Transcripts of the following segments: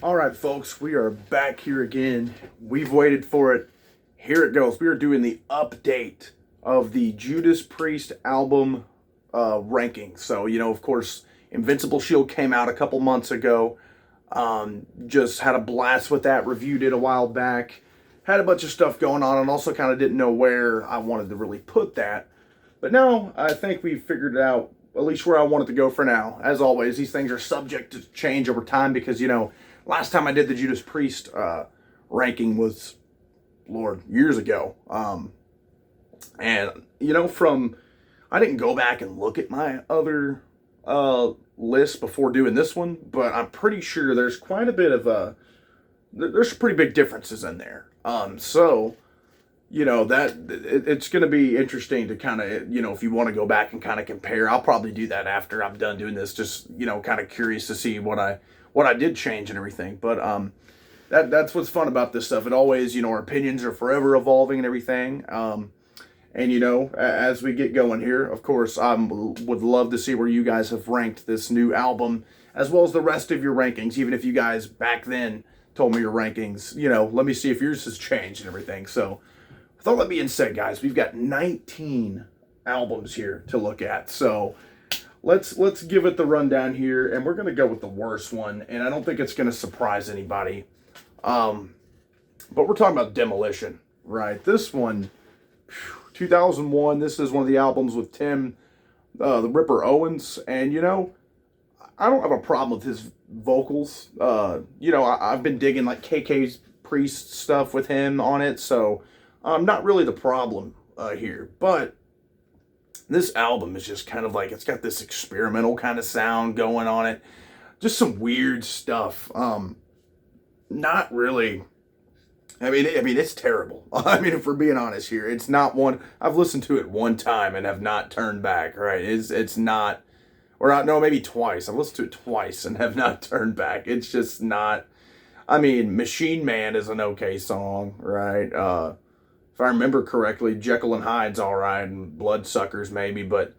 All right, folks, we are back here again. We've waited for it. Here it goes. We are doing the update of the Judas Priest album ranking. So, of course, Invincible Shield came out a couple months ago. Just had a blast with that. Reviewed it a while back. Had a bunch of stuff going on and also kind of didn't know where I wanted to really put that. But now I think we've figured it out, at least where I want it to go for now. As always, these things are subject to change over time because, last time I did the Judas Priest ranking was, Lord, years ago. And I didn't go back and look at my other list before doing this one, but I'm pretty sure there's quite a bit of, there's pretty big differences in there. It's going to be interesting to kind of, if you want to go back and kind of compare. I'll probably do that after I'm done doing this, just, kind of curious to see what I did change and everything. But that's what's fun about this stuff. It always, our opinions are forever evolving and everything. As we get going here, of course, I would love to see where you guys have ranked this new album, as well as the rest of your rankings, even if you guys back then told me your rankings. Let me see if yours has changed and everything. So, with all that being said, guys, we've got 19 albums here to look at. So, let's give it the rundown here, and we're going to go with the worst one, and I don't think it's going to surprise anybody. But we're talking about Demolition, right? This one, 2001, this is one of the albums with Tim, the Ripper Owens, and, I don't have a problem with his vocals. I've been digging, like, KK's Priest stuff with him on it, so not really the problem here. But this album is just kind of like, it's got this experimental kind of sound going on it. Just some weird stuff. Not really. I mean, it's terrible. If we're being honest here, it's not one. I've listened to it one time and have not turned back. Right? It's not, or not. No, maybe twice. I've listened to it twice and have not turned back. It's just not. Machine Man is an okay song, right? If I remember correctly, Jekyll and Hyde's all right, and Bloodsuckers maybe, but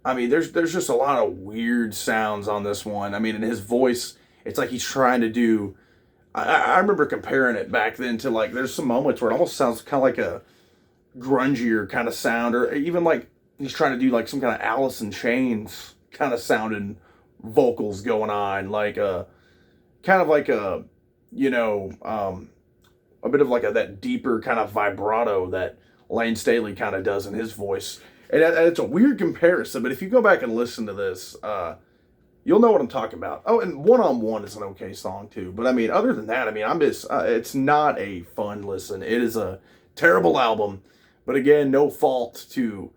there's just a lot of weird sounds on this one. And his voice, it's like he's trying to do. I remember comparing it back then to, like, there's some moments where it almost sounds kind of like a grungier kind of sound, or even like he's trying to do like some kind of Alice in Chains kind of sounding vocals going on, like kind of like a bit of like that deeper kind of vibrato that Lane Staley kind of does in his voice. And it's a weird comparison, but if you go back and listen to this, you'll know what I'm talking about. Oh, and One on One is an okay song too. But other than that, I'm just, it's not a fun listen. It is a terrible album. But again, no fault to,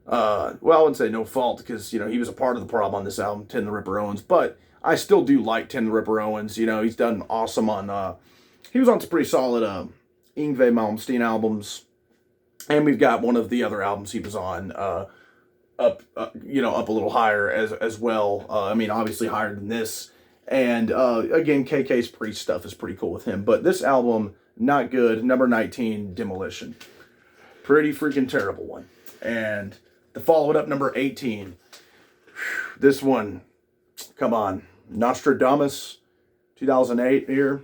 I wouldn't say no fault because, he was a part of the problem on this album, Tim the Ripper Owens. But I still do like Tim the Ripper Owens. He's done awesome on, he was on some pretty solid Yngwie Malmsteen albums. And we've got one of the other albums he was on, up a little higher as well. Obviously higher than this. And again, KK's Priest stuff is pretty cool with him. But this album, not good. Number 19, Demolition. Pretty freaking terrible one. And to follow it up, number 18. This one, come on. Nostradamus, 2008 here.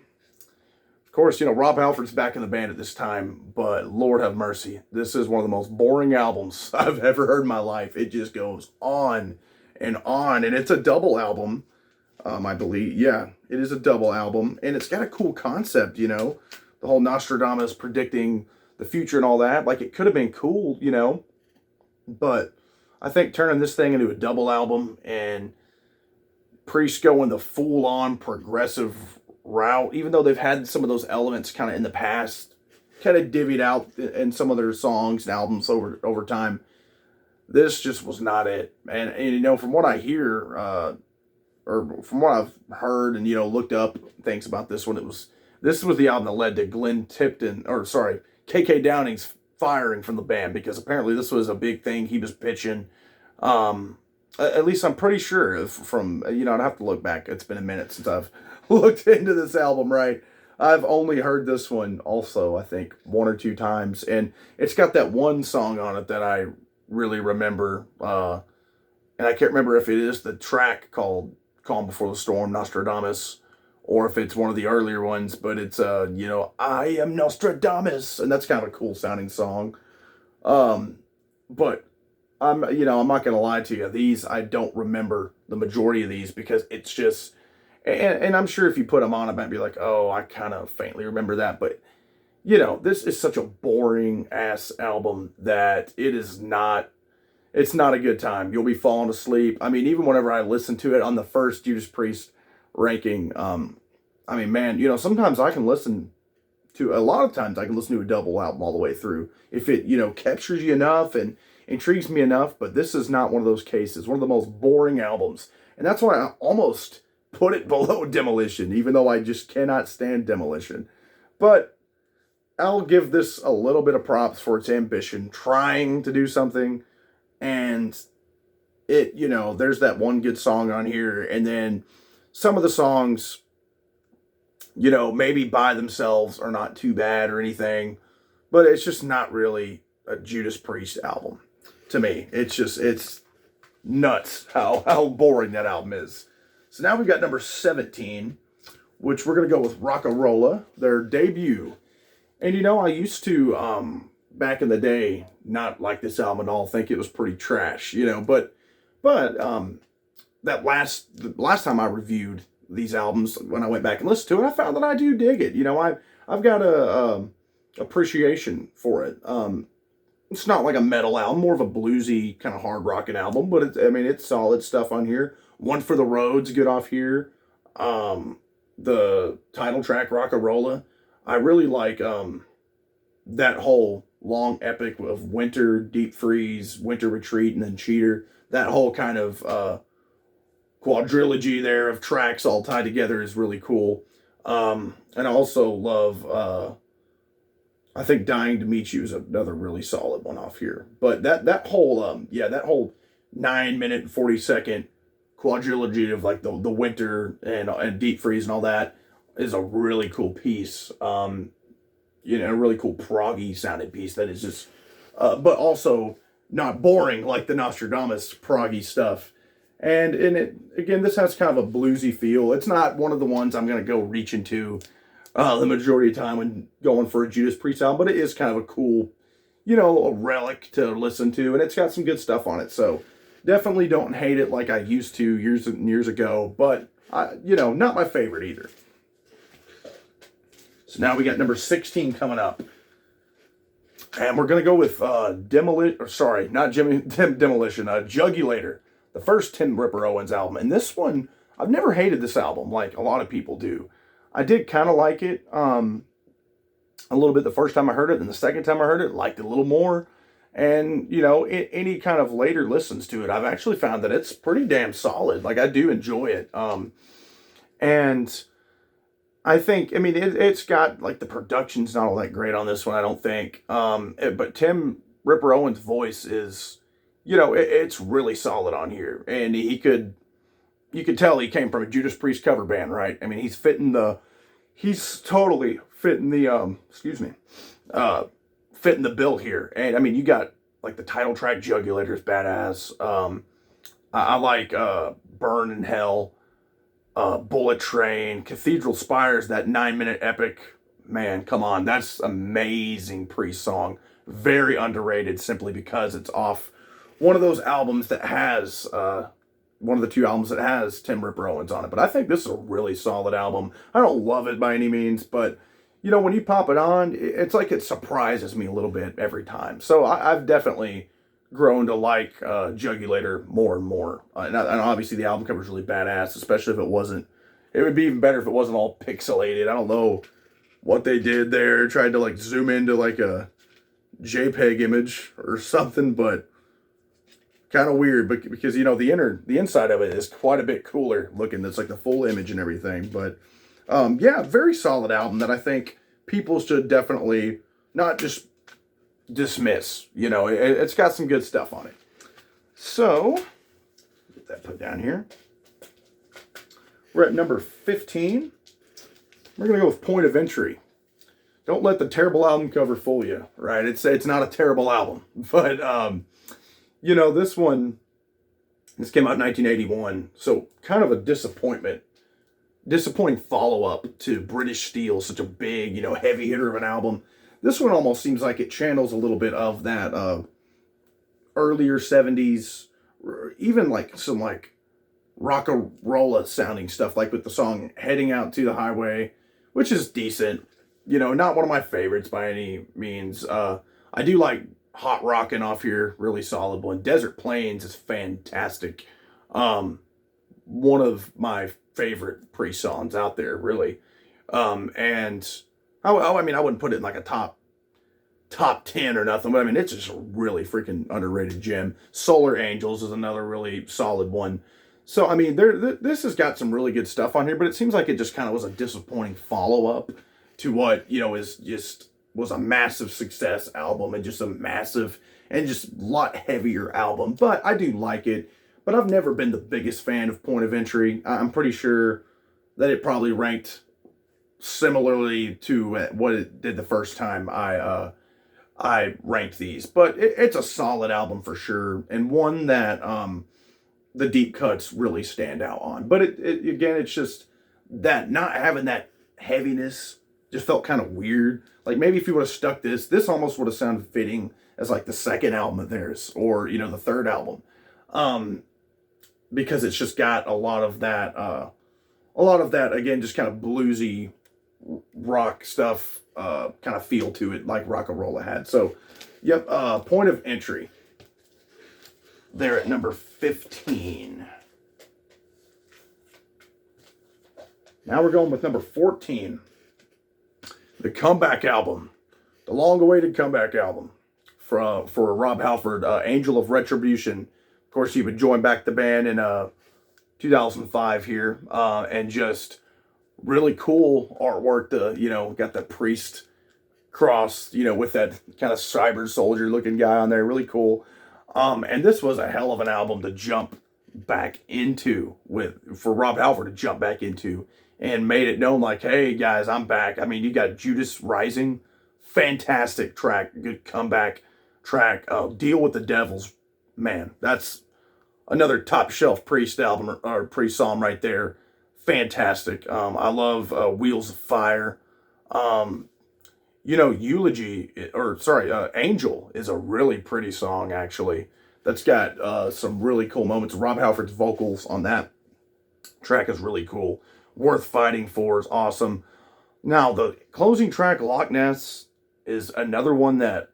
Of course, Rob Halford's back in the band at this time, but Lord have mercy. This is one of the most boring albums I've ever heard in my life. It just goes on, and it's a double album, I believe. Yeah, it is a double album, and it's got a cool concept, the whole Nostradamus predicting the future and all that. Like, it could have been cool, but I think turning this thing into a double album and Priest going the full-on progressive route, even though they've had some of those elements kind of in the past, kind of divvied out in some of their songs and albums over time. This just was not it. And from what I hear, or from what I've heard and, looked up things about this one, this was the album that led to KK Downing's firing from the band, because apparently this was a big thing he was pitching. At least I'm pretty sure from, I'd have to look back. It's been a minute since I've looked into this album, right? I've only heard this one also, I think, one or two times. And it's got that one song on it that I really remember. And I can't remember if it is the track called Calm Before the Storm, Nostradamus, or if it's one of the earlier ones, but it's I am Nostradamus, and that's kind of a cool sounding song. Um, but I'm not gonna lie to you. These I don't remember the majority of these because it's just, and I'm sure if you put them on, I might be like, oh, I kind of faintly remember that, but this is such a boring ass album that it's not a good time. You'll be falling asleep. I mean, even whenever I listen to it on the first Judas Priest ranking, I mean, man, sometimes I can listen a lot of times I can listen to a double album all the way through if it, captures you enough and intrigues me enough, but this is not one of those cases. One of the most boring albums. And that's why I almost put it below Demolition, even though I just cannot stand Demolition. But I'll give this a little bit of props for its ambition, trying to do something. And there's that one good song on here. And then some of the songs, maybe by themselves are not too bad or anything. But it's just not really a Judas Priest album to me. It's nuts how boring that album is. So now we've got number 17, which we're going to go with Rock-A-Rolla, their debut. And I used to, back in the day, not like this album at all, think it was pretty trash, but the last time I reviewed these albums, when I went back and listened to it, I found that I do dig it. I've got a appreciation for it. It's not like a metal album, more of a bluesy kind of hard rocking album, but it's solid stuff on here. One for the Road's good off here. The title track, Rock-A-Rolla, I really like that whole long epic of Winter, Deep Freeze, Winter Retreat, and then Cheater. That whole kind of quadrilogy there of tracks all tied together is really cool. And I also love, I think Dying to Meet You is another really solid one off here. But that whole 9-minute and 40-second quadrilogy of like the Winter and Deep Freeze and all that is a really cool piece. A really cool proggy sounding piece that is just, but also not boring like the Nostradamus proggy stuff. And in it, again, this has kind of a bluesy feel. It's not one of the ones I'm going to go reach into the majority of the time when going for a Judas Priest album, but it is kind of a cool, a relic to listen to, and it's got some good stuff on it. So definitely don't hate it like I used to years and years ago, but not my favorite either. So now we got number 16 coming up. And we're going to go with Demolition, Jugulator, the first Tim Ripper Owens album. And this one, I've never hated this album like a lot of people do. I did kind of like it a little bit the first time I heard it, and the second time I heard it, liked it a little more. And, any kind of later listens to it, I've actually found that it's pretty damn solid. Like, I do enjoy it. And I think, it's got, like, the production's not all that great on this one, I don't think. But Tim Ripper Owens' voice is, it's really solid on here. And you could tell he came from a Judas Priest cover band, right? He's totally fitting the, fitting the bill here. And, you got, like, the title track, Jugulator is badass. I like Burn in Hell. Bullet Train, Cathedral Spires, that 9-minute epic, man, come on, that's amazing Priest song. Very underrated simply because it's off one of those albums that has, one of the two albums that has Tim Ripper Owens on it. But I think this is a really solid album. I don't love it by any means, but, when you pop it on, it's like it surprises me a little bit every time. So I've definitely grown to like Jugulator more and more. And obviously the album cover is really badass, especially if it would be even better if it wasn't all pixelated. I don't know what they did there, tried to like zoom into like a JPEG image or something, but kind of weird, but because the inside of it is quite a bit cooler looking. It's like the full image and everything. But very solid album that I think people should definitely not just dismiss. It's got some good stuff on it. So get that put down here. We're at number 15. We're gonna go with Point of Entry. Don't let the terrible album cover fool you, right? It's not a terrible album, but this came out in 1981, so kind of a disappointment disappointing follow-up to British Steel, such a big, heavy hitter of an album. This one almost seems like it channels a little bit of that earlier 70s, or even like some like rock-a-rolla sounding stuff, like with the song Heading Out to the Highway, which is decent. Not one of my favorites by any means. I do like Hot Rockin' off here, really solid one. Desert Plains is fantastic. One of my favorite Priest songs out there, really. And I mean, I wouldn't put it in like a top 10 or nothing, but I mean, it's just a really freaking underrated gem. Solar Angels is another really solid one. So, I mean, this has got some really good stuff on here, but it seems like it just kind of was a disappointing follow-up to what, was a massive success album, and just a massive and just a lot heavier album. But I do like it, but I've never been the biggest fan of Point of Entry. I'm pretty sure that it probably ranked similarly to what it did the first time I ranked these. But it's a solid album for sure, and one that the deep cuts really stand out on. But it again, it's just that not having that heaviness just felt kind of weird. Like, maybe if you would have stuck this almost would have sounded fitting as like the second album of theirs, or the third album, because it's just got a lot of that again, just kind of bluesy rock stuff, kind of feel to it, like Rock-a-Rolla had. So, yep, Point of Entry. They're at number 15. Now we're going with number 14. The comeback album. The long-awaited comeback album for Rob Halford, Angel of Retribution. Of course, he would join back the band in 2005 here, and just really cool artwork. Got the priest cross, with that kind of cyber soldier looking guy on there. Really cool. And this was a hell of an album to jump back into, for Rob Halford to jump back into, and made it known like, hey guys, I'm back. I mean, you got Judas Rising, fantastic track, good comeback track. Deal with the Devils, man, that's another top shelf Priest album, or Priest song right there. Fantastic. I love Wheels of Fire. Angel is a really pretty song, actually. That's got some really cool moments. Rob Halford's vocals on that track is really cool. Worth Fighting For is awesome. Now, the closing track, Loch Ness, is another one that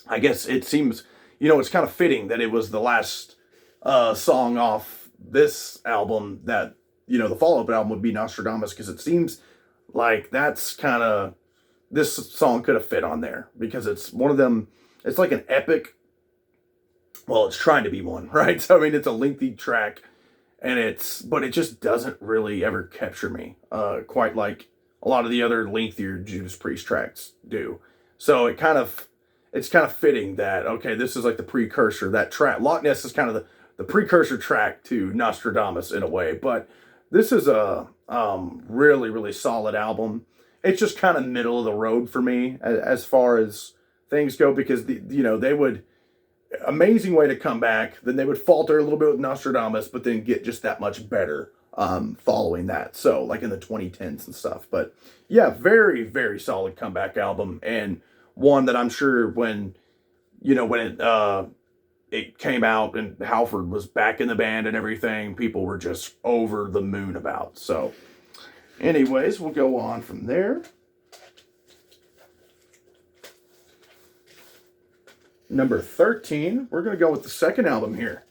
I guess it seems, it's kind of fitting that it was the last song off this album, that, the follow-up album would be Nostradamus, because it seems like that's kind of, this song could have fit on there, because it's one of them, it's like an epic, well, it's trying to be one, right? So, I mean, it's a lengthy track, but it just doesn't really ever capture me, quite like a lot of the other lengthier Judas Priest tracks do. So it's kind of fitting that, okay, this is like the precursor, that track, Loch Ness is kind of the precursor track to Nostradamus in a way, but this is a really, really solid album. It's just kind of middle of the road for me as far as things go, because they would, amazing way to come back, then they would falter a little bit with Nostradamus, but then get just that much better following that. So like in the 2010s and stuff. But yeah, very, very solid comeback album, and one that I'm sure when it came out and Halford was back in the band and everything, people were just over the moon about. So anyways, we'll go on from there. Number 13, we're going to go with the second album here,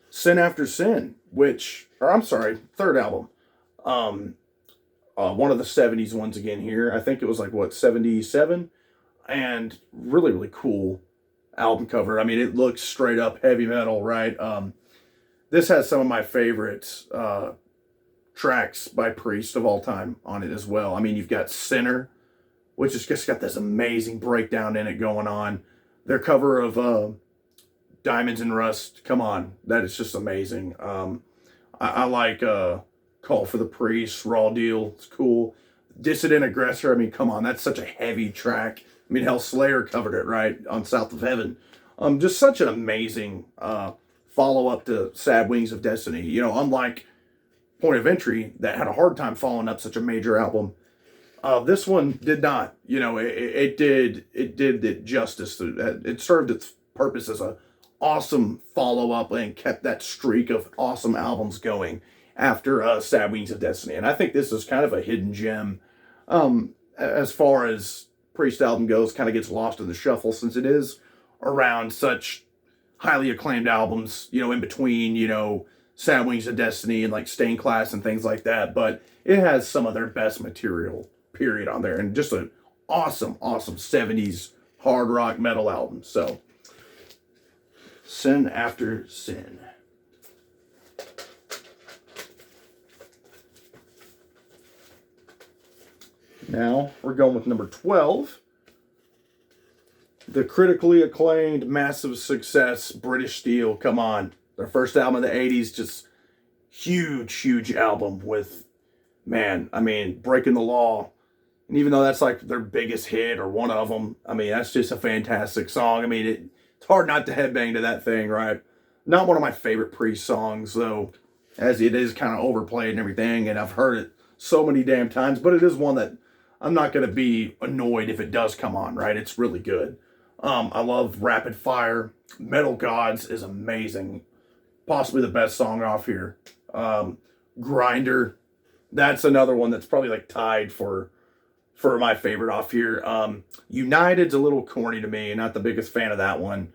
Sin After Sin, third album. One of the 70s ones again here. I think it was 77? And really, really cool album cover. I mean, it looks straight up heavy metal, right? This has some of my favorite tracks by Priest of all time on it as well. I mean, you've got Sinner, which has just got this amazing breakdown in it going on. Their cover of Diamonds and Rust, come on, that is just amazing. I like Call for the Priest, Raw Deal, it's cool. Dissident Aggressor, I mean, come on, that's such a heavy track. I mean, hell, Slayer covered it, right, on South of Heaven. Just such an amazing follow-up to Sad Wings of Destiny. Unlike point of entry that had a hard time following up such a major album. This one did not. It did it justice. It served its purpose as a awesome follow up and kept that streak of awesome albums going after Sad Wings of Destiny. And I think this is kind of a hidden gem as far as Priest album goes. Kind of gets lost in the shuffle since it is around such highly acclaimed albums, in between, Sad Wings of Destiny and like Stained Class and things like that. But it has some of their best material, period, on there. And just an awesome, awesome 70s hard rock metal album. So, Sin After Sin. Now, we're going with number 12. The critically acclaimed, massive success, British Steel. Come on. Their first album in the 80s, just huge, huge album with, Breaking the Law. And even though that's like their biggest hit or one of them, that's just a fantastic song. It's hard not to headbang to that thing, right? Not one of my favorite Priest songs, though, as it is kind of overplayed and everything, and I've heard it so many damn times, but it is one that I'm not going to be annoyed if it does come on, right? It's really good. I love Rapid Fire. Metal Gods is amazing. Possibly the best song off here. Grinder. That's another one that's probably like tied for my favorite off here. United's a little corny to me. Not the biggest fan of that one.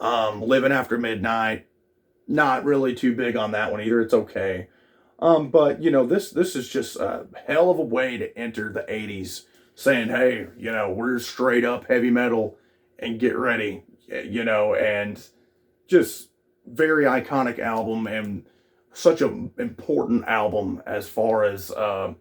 Living After Midnight. Not really too big on that one either. It's okay. But this is just a hell of a way to enter the 80s, saying, hey, we're straight up heavy metal and get ready, and just very iconic album and such an important album as far as, the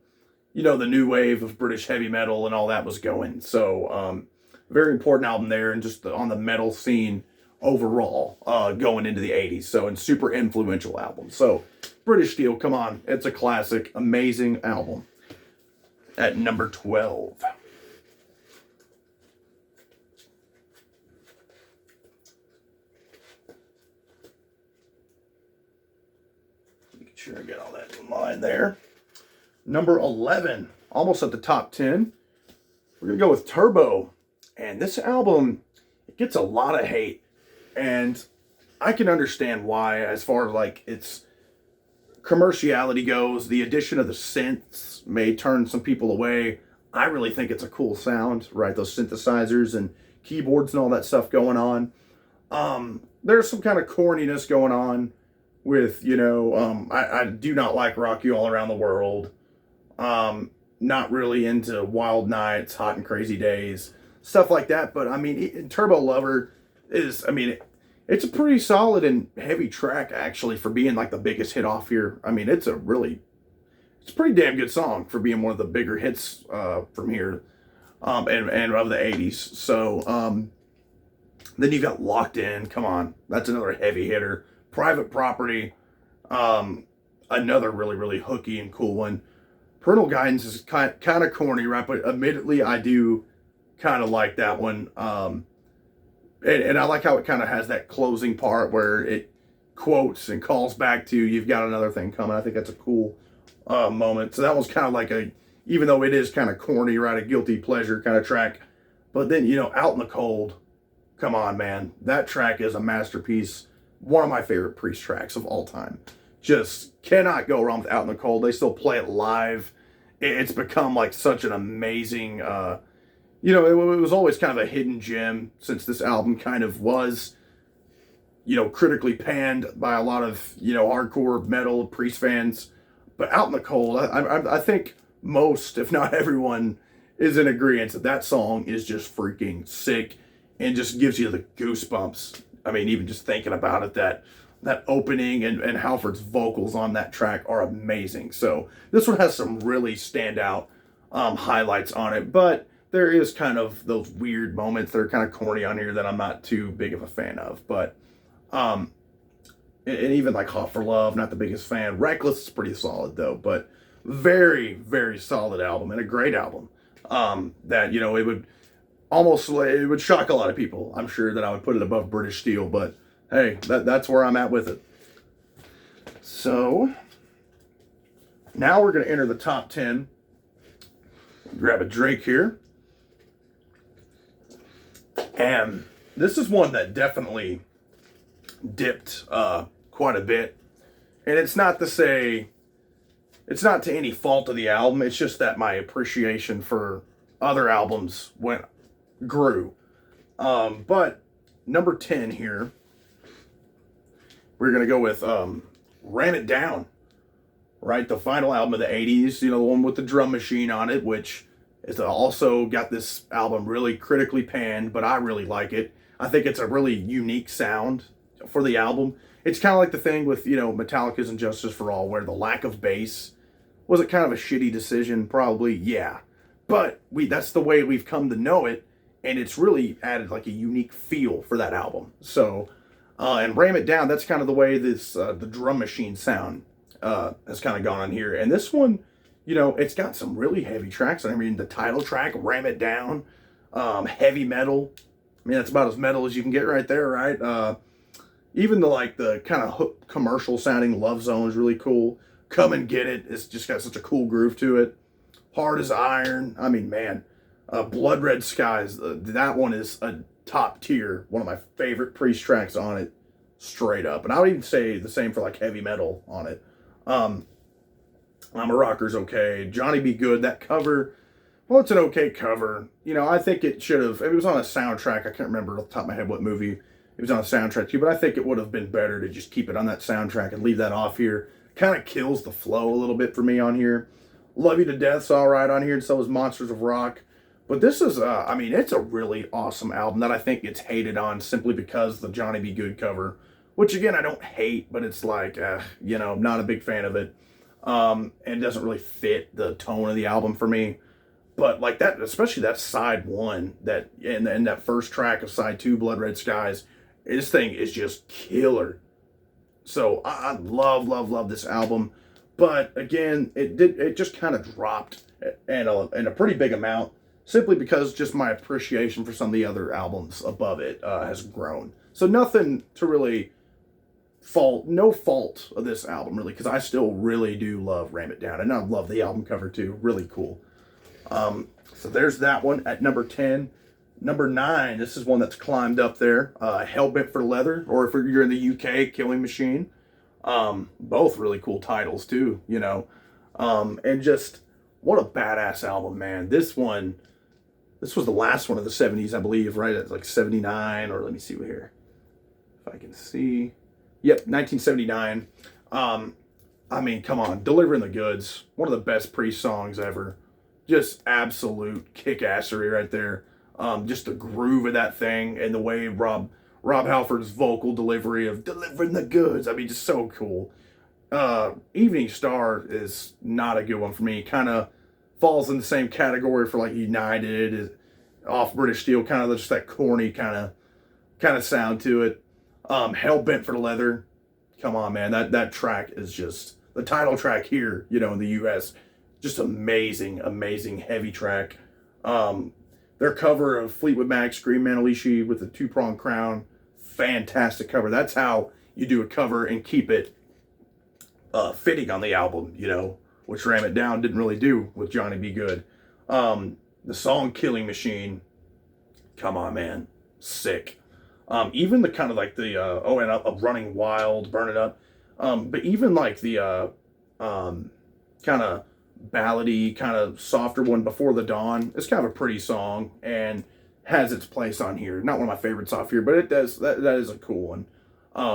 new wave of British heavy metal and all that was going. So, very important album there, and just on the metal scene overall, going into the 80s. So, and super influential album. So, British Steel, come on. It's a classic, amazing album. At number 12. Making sure I get all that in line there. Number 11, almost at the top 10. We're going to go with Turbo. And this album, it gets a lot of hate. And I can understand why, as far as like its commerciality goes. The addition of the synths may turn some people away. I really think it's a cool sound, right? Those synthesizers and keyboards and all that stuff going on. There's some kind of corniness going on with, I do not like Rock You All Around the World. Not really into Wild Nights, Hot and Crazy Days, stuff like that. But Turbo Lover is, it's a pretty solid and heavy track, actually, for being like the biggest hit off here. It's a pretty damn good song for being one of the bigger hits from here, and of the 80s. So, then you've got Locked In. Come on, that's another heavy hitter. Private Property, another really, really hooky and cool one. Parental Guidance is kind of corny, right? But admittedly, I do kind of like that one. And I like how it kind of has that closing part where it quotes and calls back to "You've Got Another Thing Coming." I think that's a cool moment. So that one's kind of like even though it is kind of corny, right, a guilty pleasure kind of track. But then, Out in the Cold, come on, man. That track is a masterpiece. One of my favorite Priest tracks of all time. Just cannot go wrong with Out in the Cold. They still play it live. It's become like such an amazing, it was always kind of a hidden gem since this album kind of was, critically panned by a lot of, hardcore metal Priest fans. But Out in the Cold, I think most, if not everyone, is in agreement that song is just freaking sick and just gives you the goosebumps. Even just thinking about it, that opening and Halford's vocals on that track are amazing. So this one has some really standout highlights on it, but there is kind of those weird moments that are kind of corny on here that I'm not too big of a fan of. But and even like Hot for Love, not the biggest fan. Reckless is pretty solid though, but very, very solid album and a great album. That it would shock a lot of people. I'm sure that I would put it above British Steel, but hey, that's where I'm at with it. So, Now we're going to enter the top 10. Grab a drink here. And this is one that definitely dipped quite a bit. And it's not to say, it's not to any fault of the album. It's just that my appreciation for other albums grew. But number 10 here, we're going to go with Ram It Down. Right? The final album of the 80s, the one with the drum machine on it, which is also got this album really critically panned, but I really like it. I think it's a really unique sound for the album. It's kind of like the thing with, Metallica's And Justice for All, where the lack of bass was it kind of a shitty decision? Probably, yeah. But that's the way we've come to know it, and it's really added like a unique feel for that album. So, and Ram It Down, that's kind of the way this the drum machine sound has kind of gone on here. And this one, it's got some really heavy tracks. I mean, the title track, Ram It Down, heavy metal. I mean, that's about as metal as you can get right there, right? Even the kind of commercial sounding Love Zone is really cool. Come and Get It. It's just got such a cool groove to it. Hard as Iron. I mean, man. Blood Red Skies. That one is a top tier. One of my favorite Priest tracks on it. Straight up. And I would even say the same for Heavy Metal on it. I'm a Rocker's okay. Johnny Be Good. That cover. Well, it's an okay cover. I think it should have. It was on a soundtrack. I can't remember off the top of my head what movie it was on a soundtrack too. But I think it would have been better to just keep it on that soundtrack and leave that off here. Kind of kills the flow a little bit for me on here. Love You to Death's all right on here, and so is Monsters of Rock. But this is, it's a really awesome album that I think gets hated on simply because the Johnny Be Good cover, which again, I don't hate, but it's not a big fan of it. And doesn't really fit the tone of the album for me. But that, especially that side one, and that first track of side 2, Blood Red Skies, this thing is just killer. So I love this album. But again, it just kind of dropped in a pretty big amount, simply because just my appreciation for some of the other albums above it has grown. So nothing to really no fault of this album, really, because I still really do love Ram It Down, and I love the album cover too. Really cool. So there's that one at number 10. Number 9, this is one that's climbed up there. Hellbent for Leather, or if you're in the UK, Killing Machine. Both really cool titles too, and just what a badass album, man. This was the last one of the 70s, I believe, right? It's 79, or let me see here. If I can see. Yep, 1979. I mean, come on. Delivering the Goods. One of the best Priest songs ever. Just absolute kick-assery right there. Just the groove of that thing and the way Rob Halford's vocal delivery of delivering the goods. I mean, just so cool. Evening Star is not a good one for me. Kind of falls in the same category for United, off British Steel, kind of just that corny kind of sound to it. Hellbent for Leather. Come on, man. That track is just the title track here, in the US. Just amazing heavy track. Their cover of Fleetwood Mac's Green Manalishi with the 2-pronged crown. Fantastic cover. That's how you do a cover and keep it fitting on the album, which Ram It Down didn't really do with Johnny Be Good. The song Killing Machine, come on, man. Sick. Even the kind of and Running Wild, Burn It Up. But even the kind of ballady, kind of softer one, Before the Dawn, it's kind of a pretty song and has its place on here. Not one of my favorites off here, but it does. That is a cool one.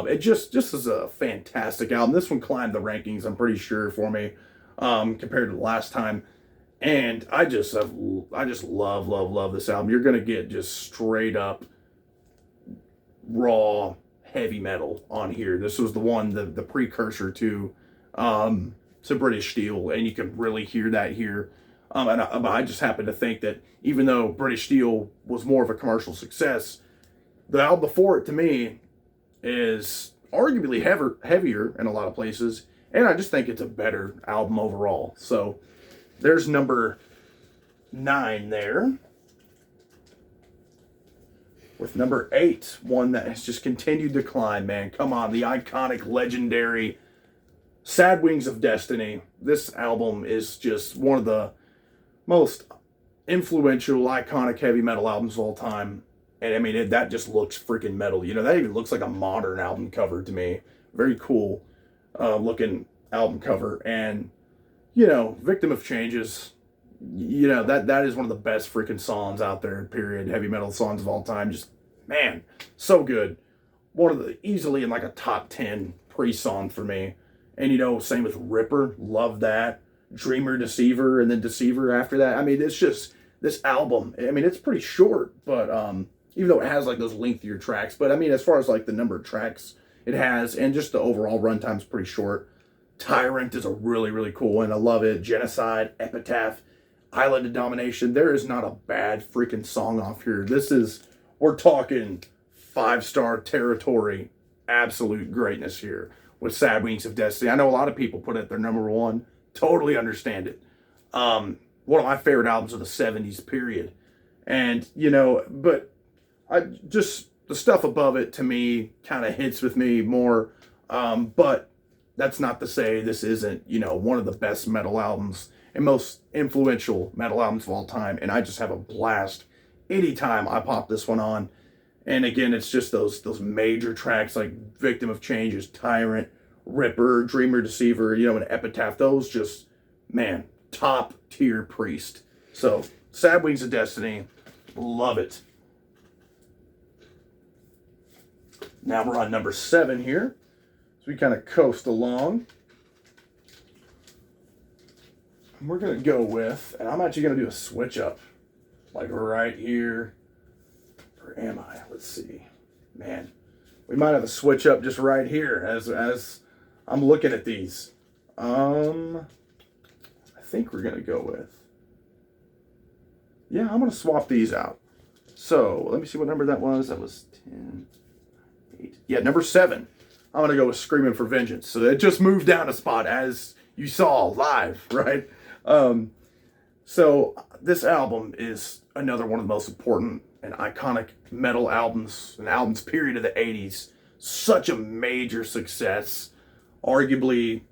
It just is a fantastic album. This one climbed the rankings, I'm pretty sure, for me, compared to the last time. And I just love this album. You're gonna get just straight up raw heavy metal on here. This was the one, the precursor to British Steel, and you can really hear that here. And I just happen to think that even though British Steel was more of a commercial success, the album before it, to me, is arguably heavier in a lot of places, and I just think it's a better album overall. So there's number 9 there. With number 8, one that has just continued to climb, man. Come on, the iconic, legendary Sad Wings of Destiny. This album is just one of the most influential, iconic heavy metal albums of all time. And I mean, that just looks freaking metal. You know, that even looks like a modern album cover to me. Very cool looking album cover. And, you know, Victim of Changes, you know, that is one of the best freaking songs out there, period. Heavy metal songs of all time. Just, man, so good. One of the, easily in like a top 10 pre-song for me. And, you know, same with Ripper. Love that. Dreamer, Deceiver, and then Deceiver after that. I mean, it's just, this album, I mean, it's pretty short, but even though it has like those lengthier tracks, but I mean, as far as like the number of tracks it has, and just the overall runtime's pretty short. Tyrant is a really, really cool one. I love it. Genocide, Epitaph, Island of Domination. There is not a bad freaking song off here. This is, we're talking 5-star territory, absolute greatness here with Sad Wings of Destiny. I know a lot of people put it their number one. Totally understand it. One of my favorite albums of the 70s, period. And, you know, but I just, the stuff above it to me kind of hits with me more. But that's not to say this isn't, you know, one of the best metal albums and most influential metal albums of all time. And I just have a blast anytime I pop this one on. And again, it's just those major tracks like Victim of Changes, Tyrant, Ripper, Dreamer, Deceiver, you know, and Epitaph. Those just, man, top tier Priest. So, Sad Wings of Destiny, love it. Now we're on number 7 here. So we kind of coast along. And we're going to go with, and I'm actually going to do a switch up. Like right here. Or am I? Let's see. Man, we might have a switch up just right here as I'm looking at these. I think we're going to go with, yeah, I'm going to swap these out. So, let me see what number that was. That was 10, 8. Yeah, number 7. I'm going to go with Screaming for Vengeance. So, it just moved down a spot as you saw live, right? So, this album is another one of the most important and iconic metal albums and albums period of the 80s. Such a major success. Arguably,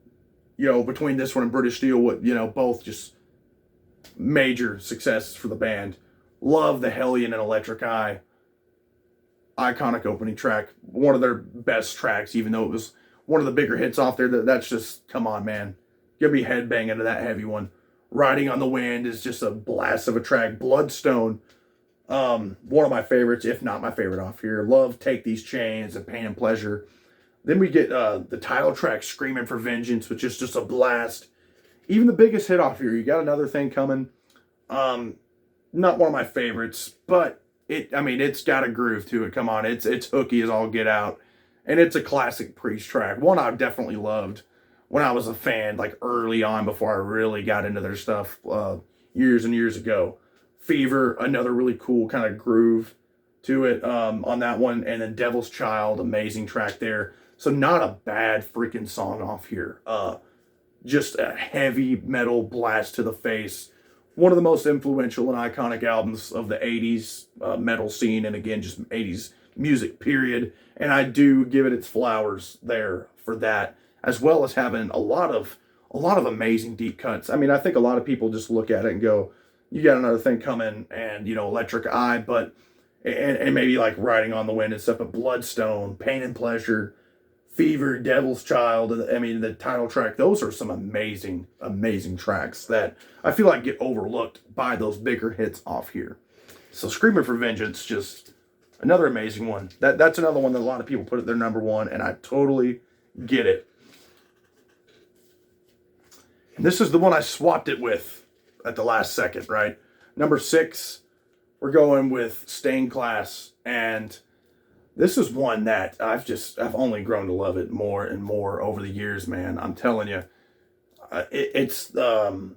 you know, between this one and British Steel, you know, both just major successes for the band. Love the Hellion and Electric Eye. Iconic opening track. One of their best tracks, even though it was one of the bigger hits off there. That's just, come on, man. You'll be headbanging to that heavy one. Riding on the Wind is just a blast of a track. Bloodstone, one of my favorites, if not my favorite off here. Love Take These Chains and Pain and Pleasure. Then we get the title track, Screaming for Vengeance, which is just a blast. Even the biggest hit off here, You Got Another Thing Coming. Not one of my favorites, but it's got a groove to it. Come on, it's hooky as all get out. And it's a classic Priest track. One I definitely loved when I was a fan, like early on before I really got into their stuff years and years ago. Fever, another really cool kind of groove to it on that one. And then Devil's Child, amazing track there. So not a bad freaking song off here. Just a heavy metal blast to the face. One of the most influential and iconic albums of the 80s metal scene. And again, just 80s music, period. And I do give it its flowers there for that. As well as having a lot of amazing deep cuts. I mean, I think a lot of people just look at it and go, You Got Another Thing Coming and, you know, Electric Eye, but, and maybe like Riding on the Wind and stuff, but Bloodstone, Pain and Pleasure, Fever, Devil's Child, I mean, the title track, those are some amazing, amazing tracks that I feel like get overlooked by those bigger hits off here. So Screaming for Vengeance, just another amazing one. That's another one that a lot of people put at their number one, and I totally get it. And this is the one I swapped it with at the last second, right? Number 6, we're going with Stained Class, and this is one that I've only grown to love it more and more over the years, man. I'm telling you, it's the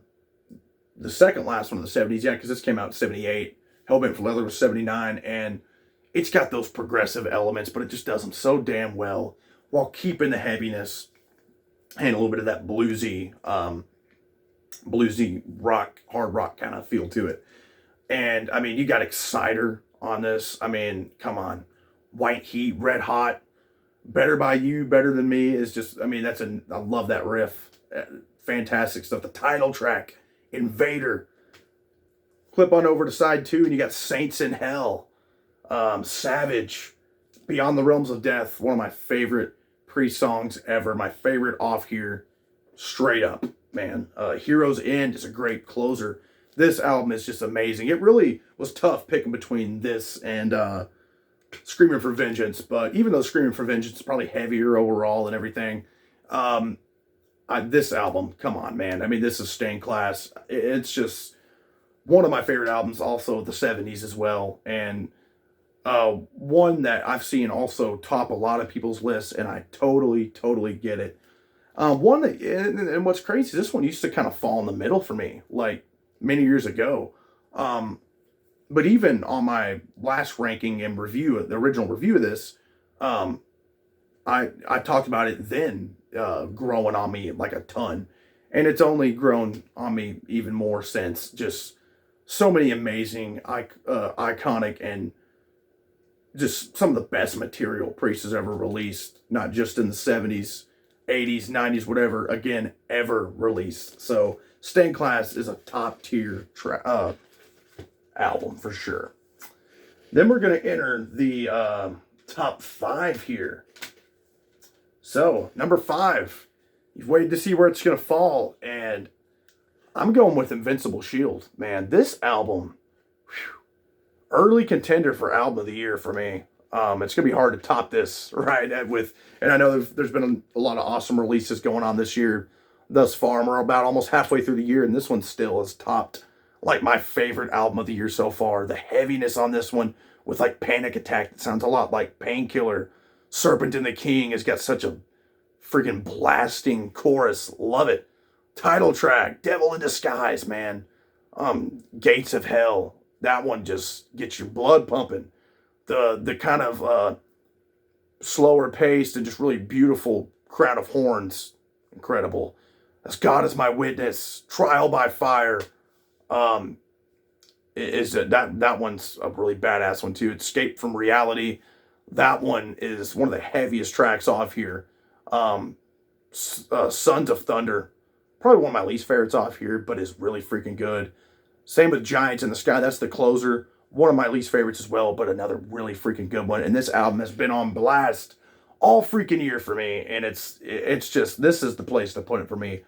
second last one of the 70s, yeah, because this came out in 78. Hellbent for Leather was 79, and it's got those progressive elements, but it just does them so damn well while keeping the heaviness and a little bit of that bluesy rock, hard rock kind of feel to it. And I mean, you got Exciter on this. I mean, come on. White Heat, Red Hot, Better by You, Better Than Me is just, I mean, I love that riff. Fantastic stuff. The title track, Invader. Clip on over to side 2, and you got Saints in Hell. Savage, Beyond the Realms of Death, one of my favorite Priest songs ever. My favorite off here, straight up, man. Hero's End is a great closer. This album is just amazing. It really was tough picking between this and Screaming for Vengeance, but even though Screaming for Vengeance is probably heavier overall and everything, this album, come on, man. I mean, this is stained class. It's just one of my favorite albums, also the 70s as well, and one that I've seen also top a lot of people's lists, and I totally get it. One that, and what's crazy, this one used to kind of fall in the middle for me, like many years ago. But even on my last ranking and review, the original review of this, I talked about it then, growing on me like a ton, and it's only grown on me even more since. Just so many amazing, iconic, and just some of the best material Priest has ever released, not just in the 70s, 80s, 90s, whatever, again, ever released. So Stained Class is a top tier album for sure. Then we're going to enter the top 5 here. So, number 5. You've waited to see where it's going to fall, and I'm going with Invincible Shield. Man, this album, early contender for album of the year for me. It's going to be hard to top this, right? And I know there's been a lot of awesome releases going on this year thus far. We're about almost halfway through the year, and this one still is topped like my favorite album of the year so far. The heaviness on this one with like Panic Attack, that sounds a lot like Painkiller. Serpent and the King has got such a freaking blasting chorus. Love it. Title track, Devil in Disguise, man. Gates of Hell. That one just gets your blood pumping. The kind of slower paced and just really beautiful crown of horns. Incredible. As God Is My Witness. Trial by Fire. That one's a really badass one too. Escape from Reality. That one is one of the heaviest tracks off here. Sons of Thunder, probably one of my least favorites off here, but is really freaking good. Same with Giants in the Sky. That's the closer. One of my least favorites as well, but another really freaking good one. And this album has been on blast all freaking year for me, and it's just, this is the place to put it for me.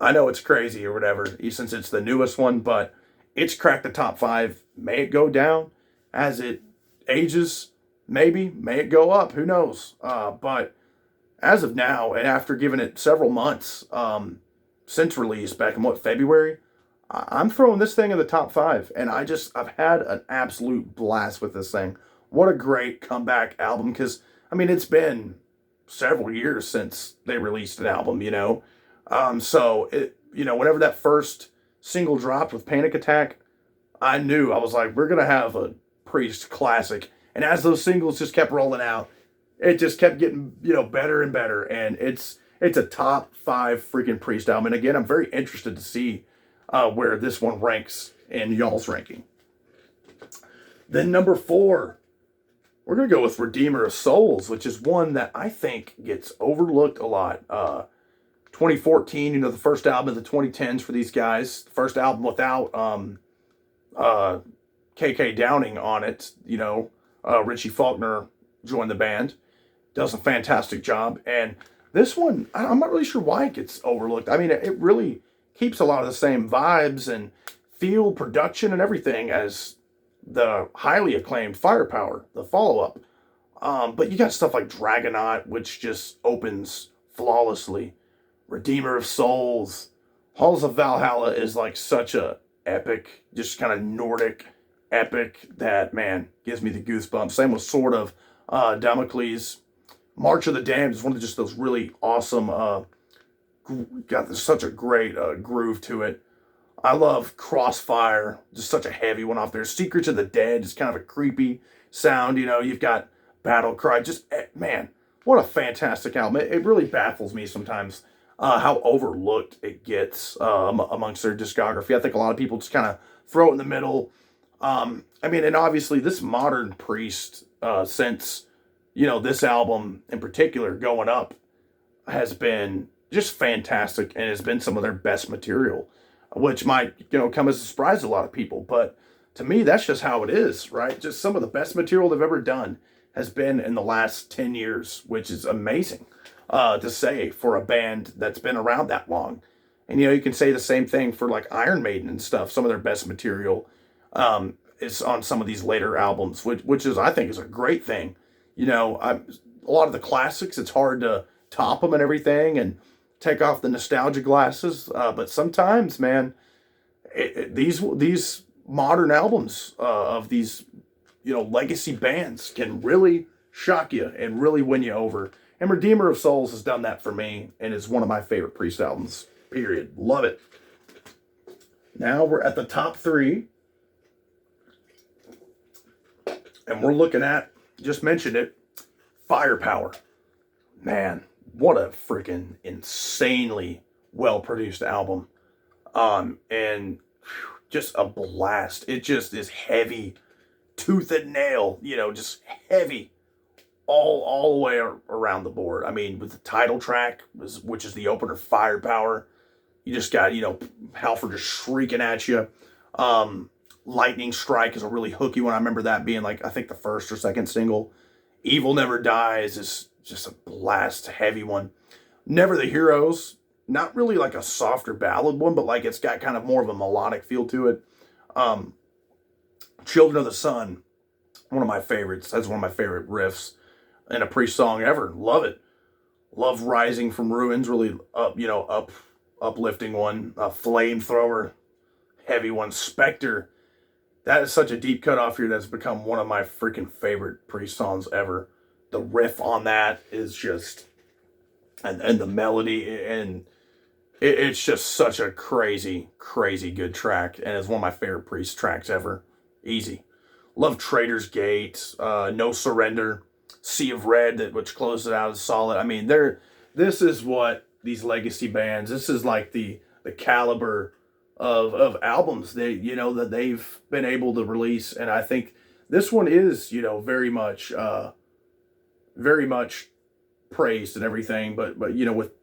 I know it's crazy or whatever, since it's the newest one, but it's cracked the top 5. May it go down as it ages? Maybe. May it go up? Who knows? But as of now, and after giving it several months since release back in February, I'm throwing this thing in the top 5, and I've had an absolute blast with this thing. What a great comeback album, because I mean, it's been several years since they released an album, so whenever that first single dropped with Panic Attack, I was like, we're gonna have a Priest classic. And as those singles just kept rolling out, it just kept getting better and better, and it's a top 5 freaking Priest album. And again, I'm very interested to see where this one ranks in y'all's ranking. Then number 4, we're going to go with Redeemer of Souls, which is one that I think gets overlooked a lot. 2014, the first album of the 2010s for these guys. The first album without KK Downing on it. Richie Faulkner joined the band. Does a fantastic job. And this one, I'm not really sure why it gets overlooked. I mean, it really keeps a lot of the same vibes and feel, production, and everything as the highly acclaimed Firepower, the follow-up. But you got stuff like Dragonaut, which just opens flawlessly. Redeemer of Souls. Halls of Valhalla is like such a epic, just kind of Nordic epic that, man, gives me the goosebumps. Same with Sword of Damocles. March of the Damned is one of just those really awesome, got such a great groove to it. I love Crossfire, just such a heavy one off there. Secrets of the Dead is kind of a creepy sound, you've got Battle Cry. Just, man, what a fantastic album. It really baffles me sometimes how overlooked it gets amongst their discography. I think a lot of people just kind of throw it in the middle. And obviously this modern Priest, since this album in particular, Going Up, has been just fantastic and has been some of their best material, which might, come as a surprise to a lot of people. But to me, that's just how it is, right? Just some of the best material they've ever done has been in the last 10 years, which is amazing to say for a band that's been around that long. And, you can say the same thing for like Iron Maiden and stuff. Some of their best material is on some of these later albums, which is, I think, is a great thing. A lot of the classics, it's hard to top them and everything and take off the nostalgia glasses. But sometimes, man, these modern albums of these, legacy bands can really shock you and really win you over. And Redeemer of Souls has done that for me and is one of my favorite Priest albums, period. Love it. Now we're at the top 3. And we're looking at, just mentioned it, Firepower. Man, what a freaking insanely well-produced album. And just a blast. It just is heavy, tooth and nail, just heavy all the way around the board. I mean, with the title track, which is the opener, Firepower, you just got, Halford just shrieking at you. Lightning Strike is a really hooky one. I remember that being like, I think the first or second single. Evil Never Dies is just a blast, heavy one. Never the Heroes, not really like a softer ballad one, but like it's got kind of more of a melodic feel to it. Children of the Sun, one of my favorites. That's one of my favorite riffs in a Priest song ever. Love it. Love Rising from Ruins, really uplifting one. Flamethrower, heavy one. Spectre, that is such a deep cut off here that's become one of my freaking favorite Priest songs ever. The riff on that is just, and the melody, and it's just such a crazy, crazy good track, and it's one of my favorite Priest tracks ever. Easy. Love Traitor's Gate, No Surrender, Sea of Red, which closes it out as solid. I mean, this is what these legacy bands, this is like the caliber of albums that they've been able to release. And I think this one is, very much praised and everything, but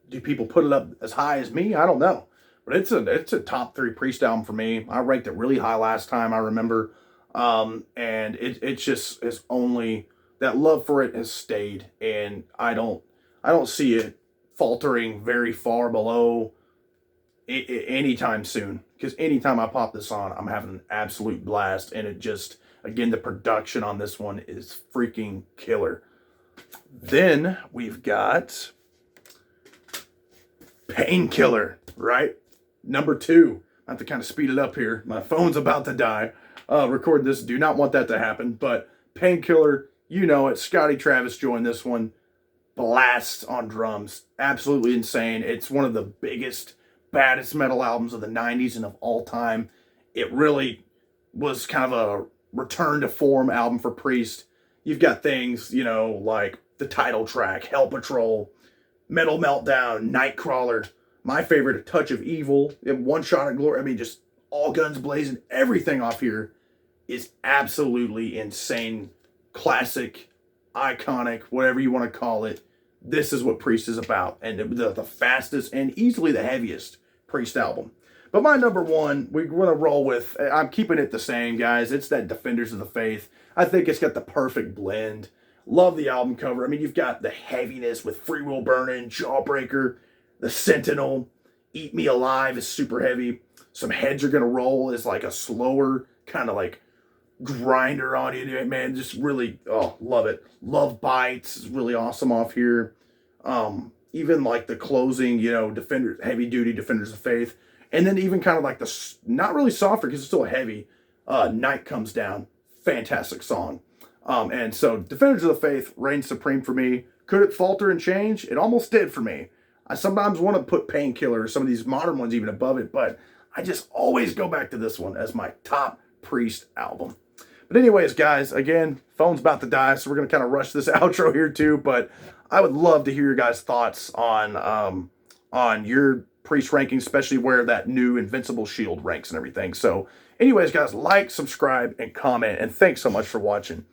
do people put it up as high as me? I don't know, but it's a top 3 Priest album for me. I ranked it really high last time, I remember. And it just is, only that love for it has stayed, and I don't see it faltering very far below anytime soon, because anytime I pop this on, I'm having an absolute blast. And it just, again, the production on this one is freaking killer. Then we've got Painkiller, right? Number 2. I have to kind of speed it up here. My phone's about to die. Record this. Do not want that to happen. But Painkiller, it. Scotty Travis joined this one. Blast on drums. Absolutely insane. It's one of the biggest, baddest metal albums of the 90s and of all time. It really was kind of a return to form album for Priest. You've got things, like the title track, Hell Patrol, Metal Meltdown, Nightcrawler, my favorite, A Touch of Evil, One Shot of Glory. I mean, just all guns blazing. Everything off here is absolutely insane, classic, iconic, whatever you want to call it. This is what Priest is about, and the fastest and easily the heaviest Priest album. But my number 1, we're going to roll with, I'm keeping it the same, guys. It's that Defenders of the Faith. I think it's got the perfect blend. Love the album cover. I mean, you've got the heaviness with Free Will Burning, Jawbreaker, The Sentinel, Eat Me Alive is super heavy. Some Heads Are Gonna Roll is like a slower kind of like grinder on you, man. Just really, love it. Love Bites is really awesome off here. Even like the closing, heavy duty Defenders of Faith. And then even kind of like the, not really softer because it's still heavy, Night Comes Down. Fantastic song. And so Defenders of the Faith reigns supreme for me. Could it falter and change? It almost did for me. I sometimes want to put Painkiller or some of these modern ones even above it, but I just always go back to this one as my top Priest album. But anyways, guys, again, phone's about to die, so we're going to kind of rush this outro here too, but I would love to hear your guys' thoughts on your Priest ranking, especially where that new Invincible Shield ranks and everything. So anyways, guys, like, subscribe, and comment, and thanks so much for watching.